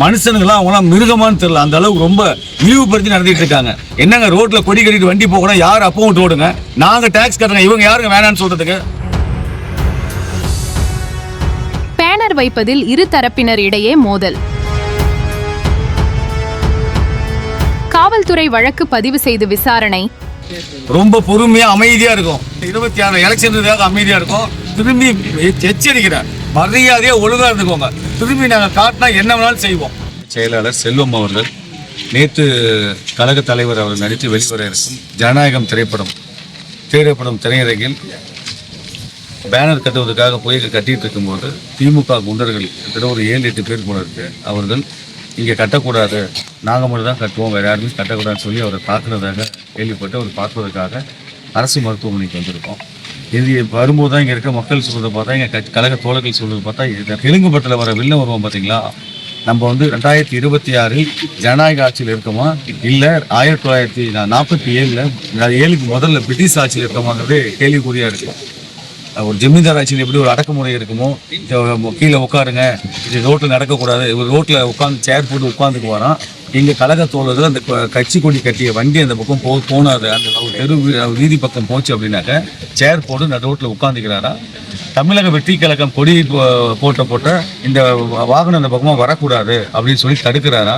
மனுஷனுங்களாம் அவங்களாம் மிருகமானு தெரியல, அந்த அளவுக்கு ரொம்ப இழிவுபடுத்தி நடத்திட்டு இருக்காங்க. என்னங்க ரோட்ல கொடி கட்டிட்டு வண்டி போகணும், யார் அப்போ விட்டு ஓடுங்க, நாங்க டாக்ஸ் கட்டுறோங்க, இவங்க யாருங்க வேணான்னு சொல்றதுக்கு? பேனர் வைப்பதில் இரு தரப்பினர் இடையே மோதல். காவல்துறை வழக்கு பதிவு செய்து விசாரணை. ரொம்ப பொறுமையா அமைதியா இருக்கும். 26 எலெக்ஷனுக்காக அமைதியா இருக்கும். திரும்பி எச்சரிக்கிறேன், மரியாதையா ஒழுங்கா இருந்துக்கோங்க. திரும்பி நாங்கள் காட்டினா என்ன வேணாலும் செய்வோம். செயலாளர் செல்வம் அவர்கள் நேற்று கழக தலைவர் அவர் நடித்து வெளிவர இருக்கும் ஜனநாயகம் திரைப்படம் திரையரங்கில் பேனர் கட்டுவதற்காக போய் கட்டிட்டு இருக்கும்போது திமுக குண்டர்கள் கிட்ட ஒரு 7-8 பேர் போல இருக்கு. அவர்கள் இங்கே கட்டக்கூடாது, நாங்கள் மட்டும் தான் கட்டுவோம், வேறு யாருமே கட்டக்கூடாதுன்னு சொல்லி அவரை பார்க்குறதாக கேள்விப்பட்டு அவர் பார்ப்பதற்காக அரசு மருத்துவமனைக்கு வந்திருக்கோம். இது வரும்போது தான் இங்கே இருக்க மக்கள் சொல்கிறத பார்த்தா, இங்கே கழக தோழர்கள் சொல்கிறத பார்த்தா, இந்த தெலுங்கு படத்தில் வர வில்லம் வருவோம் பார்த்தீங்களா, நம்ம வந்து 2026 ஜனநாயக ஆட்சியில் இருக்கோமா இல்லை 1947 முதல்ல பிரிட்டிஷ் ஆட்சியில் இருக்கோமாங்கிறது கேள்விக்குறியாக இருக்கும். ஒரு ஜமீன்தார் ஆட்சியில் எப்படி ஒரு அடக்குமுறை இருக்குமோ, கீழே உட்காருங்க, இது ரோட்டில் நடக்கக்கூடாது, ஒரு ரோட்டில் உட்காந்து சேர் போட்டு உட்காந்துக்கு வரான். எங்கள் கழக தோழர்கள் அந்த கட்சி கொடி கட்டிய வண்டி அந்த பக்கம் போனாது, அந்த தெரு வீதி பக்கம் போச்சு அப்படின்னாக்க சேர் போட்டு அந்த ரோட்டில் உட்காந்துக்கிறாரா. தமிழக வெற்றி கழகம் கொடி போட்ட இந்த வாகனம் அந்த பக்கமாக வரக்கூடாது அப்படின்னு சொல்லி தடுக்கிறாரா.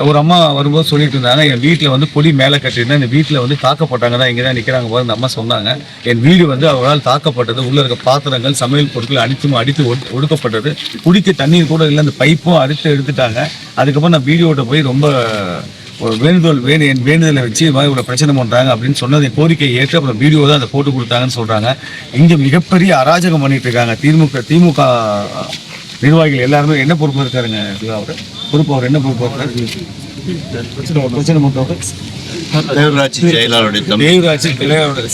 ஒரு அம்மா வரும்போது சொல்லிட்டு இருந்தாங்க, என் வீட்டில் வந்து கொடி மேலே கட்டியிருந்தேன், இந்த வீட்டில் வந்து தாக்கப்பட்டாங்க தான், இங்கே தான் நிற்கிறாங்க போது அந்த அம்மா சொன்னாங்க. என் வீடு வந்து அவரால் தாக்கப்பட்டது, உள்ளே இருக்க பாத்திரங்கள் சமையல் பொருட்கள் அடித்து ஒடுக்கப்பட்டது, குடிக்க தண்ணீர் கூட இல்லை, அந்த பைப்பும் எடுத்துட்டாங்க. அதுக்கப்புறம் நான் வீடியோட்ட போய் ரொம்ப என் வேண்டுதலை வச்சு இது மாதிரி ஒரு பிரச்சனை பண்ணுறாங்க அப்படின்னு சொன்னது என் கோரிக்கையை ஏற்று அப்புறம் வீடியோ தான் அதை போட்டு கொடுத்தாங்கன்னு சொல்கிறாங்க. இங்கே மிகப்பெரிய அராஜகம் பண்ணிட்டு இருக்காங்க திமுக நிர்வாகிகள் எல்லாருமே. என்ன பொறுப்பு இருக்காருங்க அவர் என்ன பொறுப்பு இருக்காரு?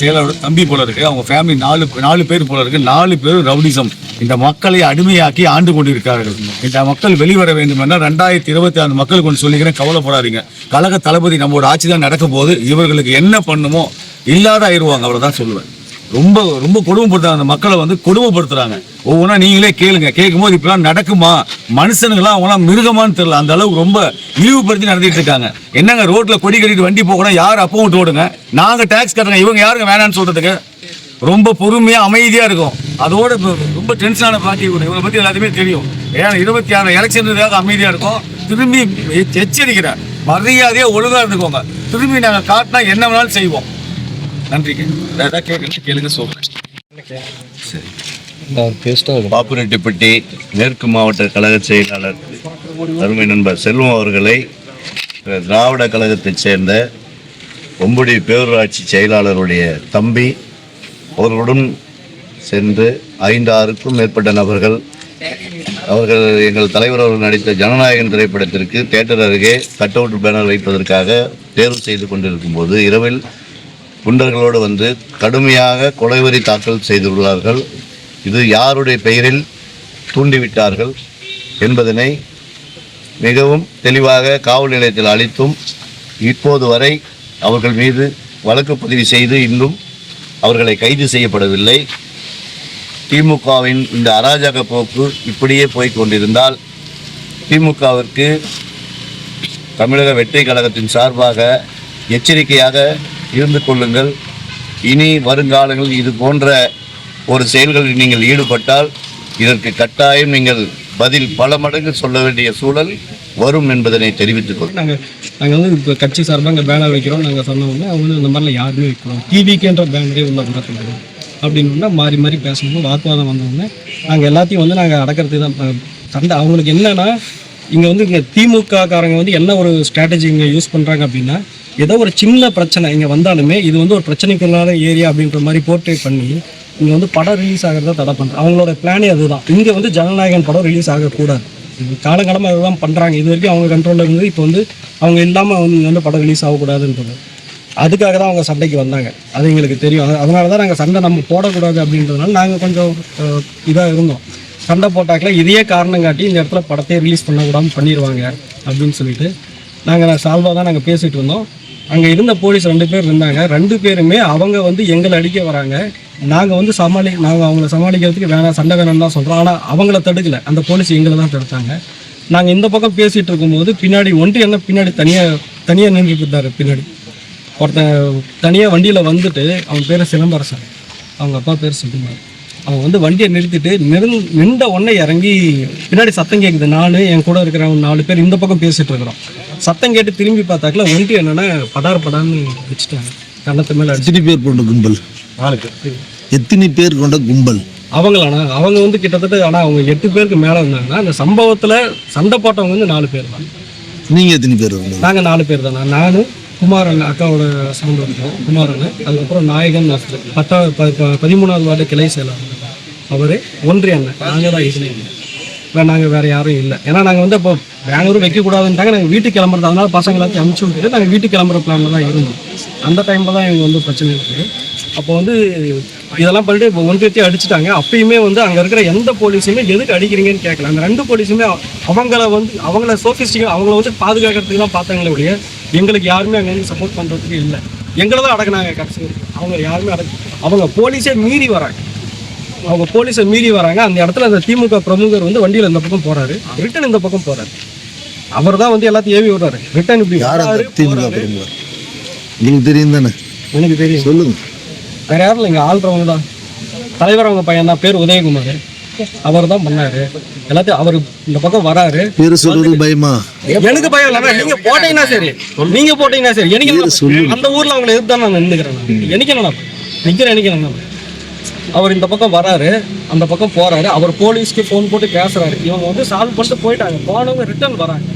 செயலாளரோட தம்பி போல இருக்கு. அவங்க ஃபேமிலி 4 பேர் போல இருக்கு. 4 பேரும் ரவுடிசம். இந்த மக்களை அடிமையாக்கி ஆண்டு கொண்டிருக்கிறார்கள். இந்த மக்கள் வெளிவர வேண்டும் என்றால் 2026 மக்கள் கொண்டு சொல்லிக்கிறேன், கவலைப்படாதீங்க. கழக தளபதி நம்மளோட ஆட்சி தான் நடக்க போது, இவர்களுக்கு என்ன பண்ணுமோ இல்லாத ஆயிடுவாங்க, அவ்வளவுதான் சொல்லுவேன். ரொம்ப ரொம்ப கொடுமைப்படுத்துறாங்க, அந்த மக்களை வந்து கொடுமைப்படுத்துறாங்க. ஒவ்வொன்றா நீங்களே கேளுங்க. கேட்கும்போது இப்பெல்லாம் நடக்குமா, மனுஷனுங்களாம் அவங்களாம் மிருகமானு தெரியல, அந்த அளவுக்கு ரொம்ப இழிவுபடுத்தி நடத்திட்டு இருக்காங்க. என்னங்க ரோட்ல கொடி கட்டிட்டு வண்டி போகணும், யார் அப்போ விட்டு ஓடுங்க, நாங்க டாக்ஸ் கட்டுறோங்க, இவங்க யாருங்க வேணான்னு சொல்றதுக்கு? ரொம்ப பொறுமையா அமைதியா இருக்கும். அதோட ரொம்ப டென்ஷனான பார்ட்டி இவரை பத்தி எல்லாத்தையுமே தெரியும். ஏன்னா 26 எலெக்ஷனுக்காக அமைதியா இருக்கும். திரும்பி எச்சரிக்கிறேன், மரியாதையா ஒழுங்கா இருந்துக்கோங்க. திரும்பி நாங்க காட்டினா என்ன வேணாலும் செய்வோம். நன்றிங்க. கேளுங்க சொல்றேன். பாப்புரெட்டிப்பட்டி மேற்கு மாவட்ட கழக செயலாளர் அருமை நண்பர் செல்வம் அவர்களை திராவிட கழகத்தைச் சேர்ந்த ஒம்புடி பேரூராட்சி செயலாளருடைய தம்பி அவர்களுடன் சென்று 5-6க்கும் மேற்பட்ட நபர்கள் அவர்கள் எங்கள் தலைவர் அவர்கள் நடித்த ஜனநாயகன் திரைப்படத்திற்கு தியேட்டர் அருகே கட் அவுட் பேனர் வைப்பதற்காக தேர்வு செய்து கொண்டிருக்கும் போது இரவில் குண்டர்களோடு வந்து கடுமையாக கொலைவெறி தாக்கல் செய்துள்ளார்கள். இது யாருடைய பெயரில் தூண்டிவிட்டார்கள் என்பதனை மிகவும் தெளிவாக காவல் நிலையத்தில் அளித்தும் இப்போது வரை அவர்கள் மீது வழக்கு பதிவு செய்து இன்னும் அவர்களை கைது செய்யப்படவில்லை. திமுகவின் இந்த அராஜக போக்கு இப்படியே போய்கொண்டிருந்தால் திமுகவிற்கு தமிழக வெற்றி கழகத்தின் சார்பாக எச்சரிக்கையாக இருந்து கொள்ளுங்கள். இனி வருங்காலங்களில் இது போன்ற ஒரு செயல்களில் நீங்கள் ஈடுபட்டால் இதற்கு கட்டாயம் நீங்கள் பதில் பல மடங்கு சொல்ல வேண்டிய சூழல் வரும் என்பதனை தெரிவித்துக் கொள்ளும். நாங்கள் வந்து இப்போ கட்சி சார்பாக இங்கே பேனர் வைக்கிறோம். நாங்கள் சொன்னோம்னா அவங்க வந்து இந்த மாதிரிலாம் யாருமே வைக்கிறோம், டிவிக்குன்ற பேனரே உள்ள நடத்துகிறோம் அப்படின்னா மாறி பேசணும். வாக்குவாதம் வந்தோடனே நாங்கள் எல்லாத்தையும் வந்து நாங்கள் அடக்கிறதுக்கு தான் சண்டை. அவங்களுக்கு என்னன்னா, இங்கே வந்து இங்கே திமுக காரங்க வந்து என்ன ஒரு ஸ்ட்ராட்டஜி இங்கே யூஸ் பண்ணுறாங்க அப்படின்னா, ஏதோ ஒரு சின்ன பிரச்சனை இங்கே வந்தாலுமே இது வந்து ஒரு பிரச்சனைக்குள்ளான ஏரியா அப்படின்ற மாதிரி போர்ட்ரேட் பண்ணி இங்கே வந்து படம் ரிலீஸ் ஆகிறத தடை பண்ணுறோம். அவங்களோட பிளானே அதுதான். இங்கே வந்து ஜனநாயகன் படம் ரிலீஸ் ஆகக்கூடாது. காலங்காலமாக அதுதான் பண்ணுறாங்க. இது வரைக்கும் அவங்க கண்ட்ரோலில் இருந்து இப்போ வந்து அவங்க இல்லாமல் வந்து இங்கே வந்து படம் ரிலீஸ் ஆகக்கூடாதுன்றது. அதுக்காக தான் அவங்க சண்டைக்கு வந்தாங்க. அது எங்களுக்கு தெரியும். அதனால தான் நாங்கள் சண்டை நம்ம போடக்கூடாது அப்படின்றதுனால நாங்கள் கொஞ்சம் இதாக இருந்தோம். சண்டை போட்டாக்கல இதையே காரணம் காட்டி இந்த இடத்துல படத்தையே ரிலீஸ் பண்ணக்கூடாமல் பண்ணிடுவாங்க அப்படின்னு சொல்லிட்டு நாங்கள் சால்வாக தான் நாங்கள் பேசிகிட்டு இருந்தோம். அங்கே இருந்த போலீஸ் 2 பேர் இருந்தாங்க. 2 பேருமே அவங்க வந்து எங்களை அடிக்க வராங்க. நாங்கள் வந்து அவங்கள சமாளிக்கிறதுக்கு வேணாம், சண்டை வேணும்னு தான் சொல்கிறோம். ஆனால் அவங்கள தடுக்கலை, அந்த போலீஸ் எங்களை தான் தடுத்தாங்க. நாங்கள் இந்த பக்கம் பேசிகிட்டு இருக்கும்போது பின்னாடி ஒன்றி என்ன பின்னாடி தனியாக நின்றுட்டு இருந்தார். பின்னாடி ஒருத்தன் தனியாக வண்டியில் வந்துட்டு, அவன் பேர் சிலம்பரசன், அவங்க அப்பா பேர் சிலம்பரசன். அவன் வந்து வண்டியை நிறுத்திட்டு நின்ற உடனே இறங்கி பின்னாடி சத்தம் கேட்குது. நான் என் கூட இருக்கிறவங்க 4 பேர் இந்த பக்கம் பேசிகிட்டு இருக்கிறோம். சத்தம் கேட்டு திரும்பி பார்த்தாக்கல ஒன்றி என்னன்னா படார்னு வச்சுட்டாங்க. கண்ணத்து மேலே எத்தனை பேர் கொண்ட கும்பல்? 4 பேர். எத்தனை பேர் கொண்ட கும்பல்? அவங்களாண்ணா அவங்க வந்து கிட்டத்தட்ட ஆனால் அவங்க 8 பேருக்கு மேலே இருந்தாங்கன்னா, அந்த சம்பவத்தில் சண்டை போட்டவங்க வந்து 4 பேர் தான். நீங்கள் எத்தனை பேர் இருந்தீங்க? நாங்கள் 4 பேர் தானே. நான் குமாரன், அக்காவோட சவுண்ட் இருக்கோம் குமாரன், அதுக்கப்புறம் நாயகன் நஸ்ரு, 13வது வார்டு கிளை செயலாளர் அவர், ஒன்றிய அண்ணன், நாங்கள் தான் இதுலேயே. நாங்கள் வேறு யாரும் இல்லை. ஏன்னா நாங்கள் வந்து இப்போ பெங்களூர் வைக்கக்கூடாதுன்ட்டாங்க. நாங்கள் வீட்டுக்கு கிளம்புறது, அதனால பசங்க எல்லாத்தையும் அனுப்பிச்சு விட்டுட்டு நாங்கள் வீட்டுக்கு கிளம்புற பிளானில் தான் இருந்தோம். அந்த டைமில் தான் இவங்க வந்து பிரச்சனை இருக்குது. அப்போ வந்து இதெல்லாம் பண்ணிட்டு இப்போ ஒன்றியத்தையும் அடிச்சுட்டாங்க. அப்பயுமே வந்து அங்கே இருக்கிற எந்த போலீஸுமே எதுக்கு அடிக்கிறீங்கன்னு கேட்கல. அந்த 2 போலீஸுமே அவங்கள சோஃபிஸ்டிக்காக அவங்கள வந்து பாதுகாக்கிறதுக்கு தான் பார்த்தாங்களே ஒழிய எங்களுக்கு யாருமே அங்கே வந்து சப்போர்ட் பண்ணுறதுக்கு இல்லை. எங்களை தான் அடக்குனாங்க கடைசி. அவங்க யாருமே அவங்க போலீஸே மீறி வராங்க. அந்த இடத்துல அந்த திமுக பிரமுகர் வந்து வண்டியில் இந்த பக்கம் போறாரு, ரிட்டன் இந்த பக்கம் போறாரு. அவர் தான் வந்து எல்லாத்தையும் ஏவி விடுறாரு. ரிட்டன் இப்படி உங்களுக்கு தெரியும் தானே? எனக்கு தெரியும். சொல்லுங்க. வேற யாரும் இல்லை, இங்கே ஆள்றவங்க தான். தலைவர் அவங்க பையன் தான், பேர் உதயகுமார். அவர் தான் பண்ணாரு எல்லாத்தையும். அவர் இந்த பக்கம் வராரு. பேரு சொல்றது பயமா? எனக்கு பயம் இல்லை. நீங்க போட்டீங்கன்னா சரி, எனக்கு அந்த ஊர்ல அவங்களை எதிர்த்து தான் நான் நின்றுக்கிறேன். எனக்கு என்ன நிக்கிறேன். அவர் இந்த பக்கம் வராரு, அந்த பக்கம் போறாரு. அவர் போலீஸ்க்கு ஃபோன் போட்டு பேசுறாரு. இவங்க வந்து சால்வ் பண்ணிட்டு போயிட்டாங்க. போனவங்க ரிட்டர்ன் வராங்க.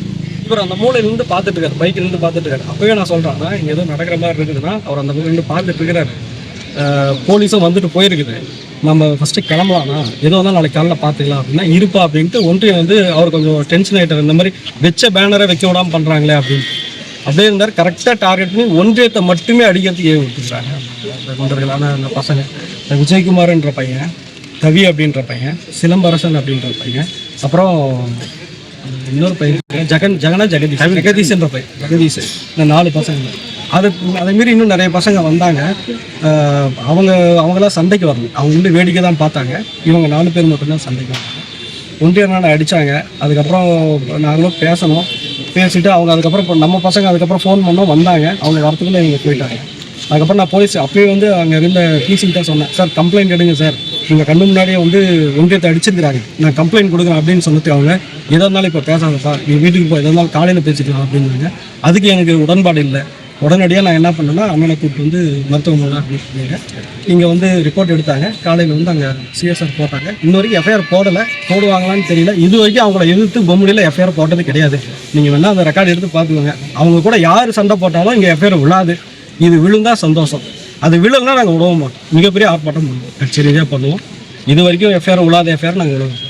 இவர் அந்த மூலையில இருந்து பார்த்துட்டு இருக்காரு, பைக்கில் இருந்து பார்த்துட்டு இருக்காரு. அப்பவே நான் சொல்றேன்னா இங்க ஏதோ நடக்கிற மாதிரி இருக்குதுன்னா அவர் அந்த மூலையில இருந்து பார்த்துட்டு இருக்கிறாரு. போலீஸும் வந்துட்டு போயிருக்குது. நம்ம ஃபஸ்ட்டு கிளம்பலாம்னா ஏதோ தான் நாளைக்கு காலைல பார்த்துக்கலாம் அப்படின்னா இருப்பா அப்படின்ட்டு ஒன்றியம் வந்து அவர் கொஞ்சம் டென்ஷன் ஆகிட்டார். இந்த மாதிரி வெச்ச பேனரை வைக்க விடாமல் பண்ணுறாங்களே அப்படின்ட்டு. அப்படியே இருந்தார். கரெக்டாக டார்கெட் பண்ணி ஒன்றியத்தை மட்டுமே அடிக்கிறதுக்கு ஏவி விட்டுருக்காங்க அந்த தொண்டர்களான அந்த பசங்க. விஜயகுமார்ன்ற பையன், கவி அப்படின்ற பையன், சிலம்பரசன் அப்படின்ற பையன், அப்புறம் இன்னொரு பையன் ஜெகதீஷ்ன்ற பையன், இந்த 4 பசங்க. அதே மாரி இன்னும் நிறைய பசங்க வந்தாங்க. அவங்களாம் சண்டைக்கு வரணும். அவங்க வந்து வேடிக்கை தான் பார்த்தாங்க. இவங்க 4 பேர் மட்டும்தான் சண்டைக்கு வந்தாங்க. ஒன்றியனால அடித்தாங்க. அதுக்கப்புறம் நாங்களும் பேசணும். பேசிவிட்டு அவங்க அதுக்கப்புறம் இப்போ நம்ம பசங்க அதுக்கப்புறம் ஃபோன் பண்ணோம், வந்தாங்க. அவங்க வரத்துக்குள்ளே இவங்க போயிட்டாங்க. அதுக்கப்புறம் நான் போலீஸ் அப்பயே வந்து அங்கே இருந்த டிசிகிட்ட சொன்னேன், சார் கம்ப்ளைண்ட் எடுங்க சார், உங்கள் கண்ணு முன்னாடியே வந்து ஒன்றியத்தை அடிச்சிருக்கிறாங்க, நான் கம்ப்ளைண்ட் கொடுக்குறேன் அப்படின்னு சொல்லிட்டு அவங்க எதாக இருந்தாலும் இப்போ பேசாதப்பா, நீ வீட்டுக்கு போய் எதாக இருந்தாலும் காலையில் பேசிக்கலாம் அப்படின்னாங்க. அதுக்கு எனக்கு உடன்பாடு இல்லை. உடனடியாக நான் என்ன பண்ணேன்னா அண்ணனை கூப்பிட்டு வந்து மருத்துவமனை அப்படின்னு சொல்லிட்டேன். இங்கே வந்து ரிப்போர்ட் எடுத்தாங்க. காலையில் வந்து அங்கே சிஎஸ்ஆர் போட்டாங்க. இன்ன வரைக்கும் எஃப்ஐஆர் போடுவாங்களான்னு தெரியல. இது வரைக்கும் அவங்கள எதிர்த்து பொம்முடியில் எஃப்ஐஆர் போட்டது கிடையாது. நீங்கள் வேணால் அந்த ரெக்கார்டு எடுத்து பார்த்துக்கோங்க. அவங்க கூட யார் சண்டை போட்டாலும் இங்கே எஃப்ஐஆர் விழாது. இது விழுந்தா சந்தோஷம். அது விழுன்னா நாங்கள் விடுவோமா, மிகப்பெரிய ஆர்ப்பாட்டம் பண்ணுவோம், கட்சி ரீதியாக பண்ணுவோம். இது வரைக்கும் எஃப்ஐஆர் விழாத எஃப்ஐஆர் நாங்கள் விடுவோம்.